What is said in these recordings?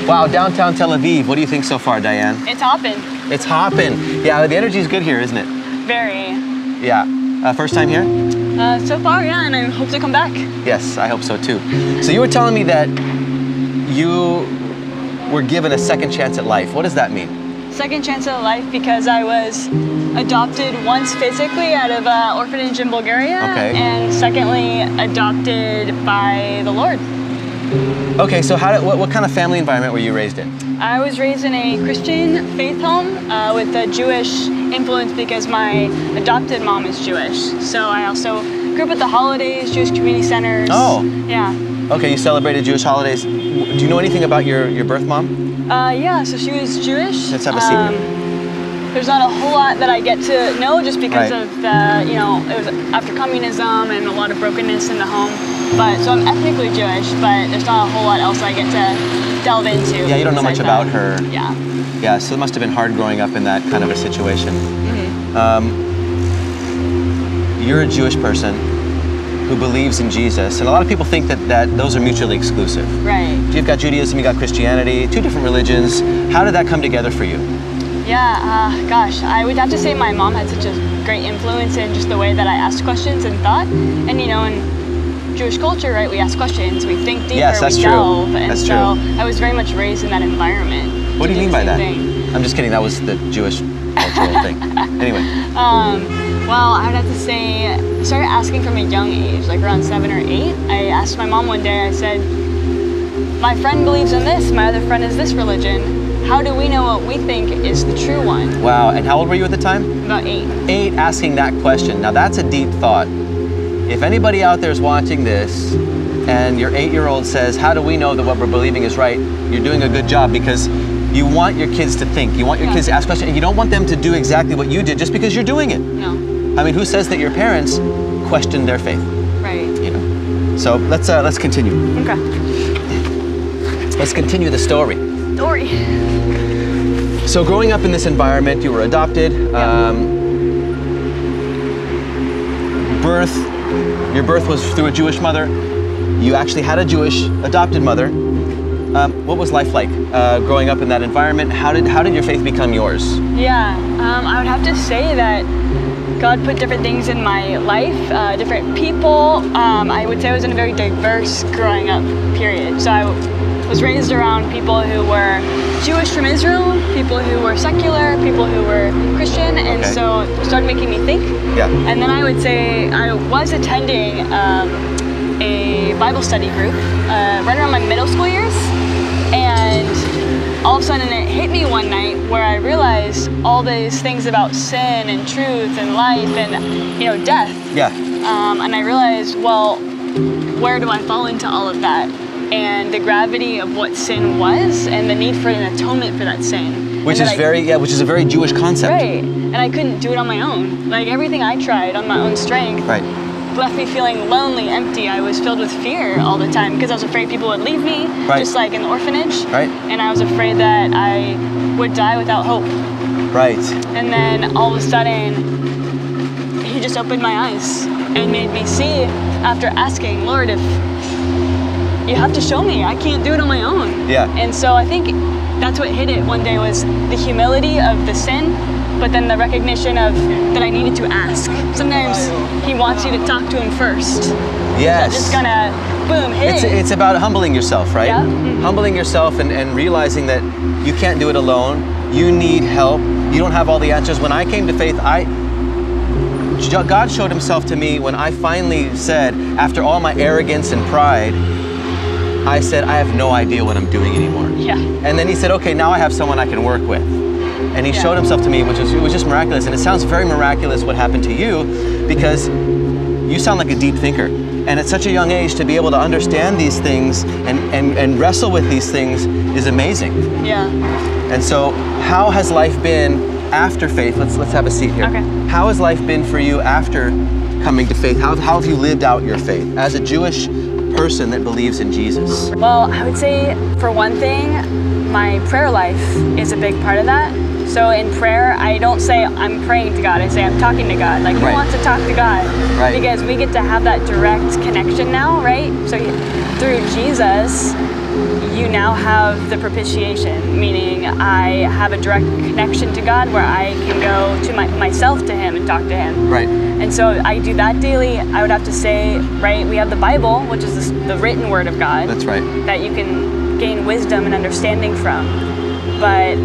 Wow, downtown Tel Aviv. What do you think so far, Diane? It's hopping. It's hopping. Yeah, the energy is good here, isn't it? Very. Yeah. First time here? So far, yeah, and I hope to come back. Yes, I hope so too. So you were telling me that you were given a second chance at life. What does that mean? Second chance at life because I was adopted once physically out of an orphanage in Bulgaria, and secondly adopted by the Lord. Okay, so what kind of family environment were you raised in? I was raised in a Christian faith home with a Jewish influence because my adopted mom is Jewish. So I also grew up at the holidays, Jewish community centers. Oh. Yeah. Okay, you celebrated Jewish holidays. Do you know anything about your birth mom? Yeah, so she was Jewish. Let's have a seat. There's not a whole lot that I get to know just because of the, it was after communism and a lot of brokenness in the home. But so I'm ethnically Jewish, but there's not a whole lot else I get to delve into. Yeah, you don't know much about her. Yeah. Yeah, so it must have been hard growing up in that kind of a situation. You're a Jewish person who believes in Jesus, and a lot of people think that those are mutually exclusive. Right. You've got Judaism, you've got Christianity, two different religions. How did that come together for you? Yeah, gosh, I would have to say my mom had such a great influence in just the way that I asked questions and thought. And in Jewish culture, right, we ask questions, we think deeper, yes, that's we true. delve. And that's so true. I was very much raised in that environment. What do you mean by that? Thing. I'm just kidding, that was the Jewish cultural thing. Anyway. Well, I would have to say, I started asking from a young age, like around 7 or 8. I asked my mom one day, I said, my friend believes in this, my other friend is this religion. How do we know what we think is the true one? Wow, and how old were you at the time? About 8. 8, asking that question. Now that's a deep thought. If anybody out there is watching this and your 8-year-old says, how do we know that what we're believing is right? You're doing a good job because you want your kids to think. You want your kids to ask questions, and you don't want them to do exactly what you did just because you're doing it. No. I mean, who says that your parents questioned their faith? Right. So let's continue. Okay. Let's continue the story. So growing up in this environment, you were adopted. Your birth was through a Jewish mother. You actually had a Jewish adopted mother. What was life like growing up in that environment? How did your faith become yours? Yeah, I would have to say that God put different things in my life, different people. I would say I was in a very diverse growing up period. So I was raised around people who were Jewish from Israel, people who were secular, people who were Christian, and so it started making me think. Yeah. And then I would say I was attending a Bible study group right around my middle school years, and all of a sudden it hit me one night where I realized all these things about sin and truth and life and death. Yeah. And I realized, well, where do I fall into all of that? And the gravity of what sin was and the need for an atonement for that sin. Which is a very Jewish concept. Right. And I couldn't do it on my own. Like everything I tried on my own strength left me feeling lonely, empty. I was filled with fear all the time because I was afraid people would leave me, just like in the orphanage. Right. And I was afraid that I would die without hope. Right. And then all of a sudden, he just opened my eyes and made me see, after asking, Lord, if you have to show me, I can't do it on my own. Yeah. And so I think that's what hit it one day was the humility of the sin, but then the recognition of that I needed to ask. Sometimes he wants you to talk to him first. Yes. So just gonna, boom, hit it. It's about humbling yourself, right? Yeah. Mm-hmm. Humbling yourself and realizing that you can't do it alone. You need help. You don't have all the answers. When I came to faith, God showed himself to me when I finally said, after all my arrogance and pride, I said, I have no idea what I'm doing anymore. Yeah. And then he said, okay, now I have someone I can work with. And he showed himself to me, it was just miraculous. And it sounds very miraculous what happened to you because you sound like a deep thinker. And at such a young age to be able to understand these things and wrestle with these things is amazing. Yeah. And so how has life been after faith? Let's have a seat here. Okay. How has life been for you after coming to faith? How have you lived out your faith? As a Jewish person that believes in Jesus? Well, I would say, for one thing, my prayer life is a big part of that. So in prayer, I don't say I'm praying to God. I say I'm talking to God. Like, who wants to talk to God? Right. Because we get to have that direct connection now, right? So through Jesus, you now have the propitiation, meaning I have a direct connection to God where I can go to myself to Him and talk to Him. Right. And so I do that daily. I would have to say, right, we have the Bible, which is the written word of God. That's right. That you can gain wisdom and understanding from. But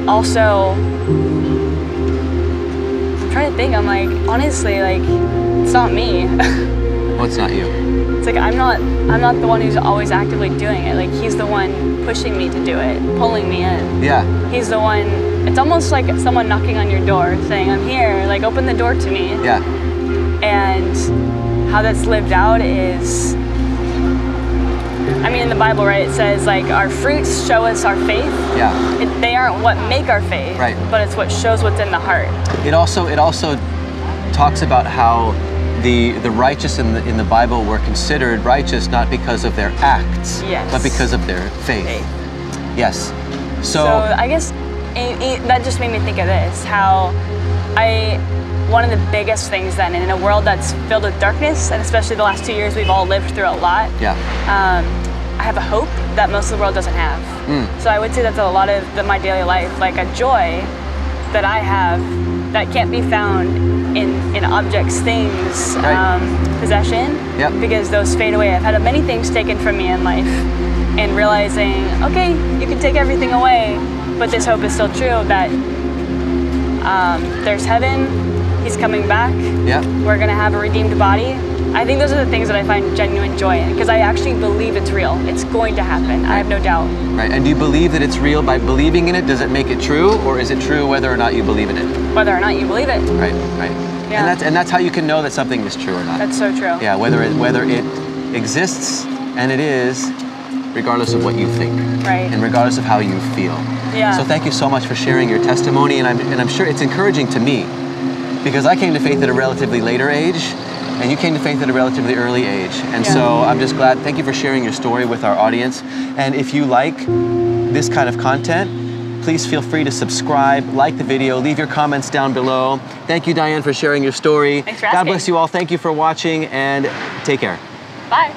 also, I'm trying to think, I'm like, honestly, like, it's not me. What's not you? It's like, I'm not the one who's always actively doing it. Like, He's the one pushing me to do it, pulling me in. Yeah. He's the one, it's almost like someone knocking on your door saying, I'm here, like, open the door to me. Yeah. And how that's lived out is, I mean, in the Bible, right, it says, like, our fruits show us our faith. Yeah. They aren't what make our faith, right, but it's what shows what's in the heart. It also talks about how the righteous in the Bible were considered righteous not because of their acts, yes, but because of their faith. Yes. So I guess that just made me think of this, how one of the biggest things then, in a world that's filled with darkness, and especially the last 2 years we've all lived through a lot, yeah. I have a hope that most of the world doesn't have. So I would say that's a lot of my daily life, like a joy that I have that can't be found in objects, things, right, possession, yep, because those fade away. I've had many things taken from me in life, and realizing, okay, you can take everything away, but this hope is still true, that there's heaven, He's coming back, yep, we're gonna have a redeemed body. I think those are the things that I find genuine joy in, because I actually believe it's real. It's going to happen. I have no doubt. Right, and do you believe that it's real by believing in it? Does it make it true, or is it true whether or not you believe in it? Whether or not you believe it. Right, right. Yeah. And that's how you can know that something is true or not. That's so true. Yeah, whether it exists, and it is, regardless of what you think. Right. And regardless of how you feel. Yeah. So thank you so much for sharing your testimony, and I'm sure it's encouraging to me, because I came to faith at a relatively later age, and you came to faith at a relatively early age. And so I'm just glad, thank you for sharing your story with our audience. And if you like this kind of content, please feel free to subscribe, like the video, leave your comments down below. Thank you, Diane, for sharing your story. Thanks for asking. God bless you all. Thank you for watching, and take care. Bye.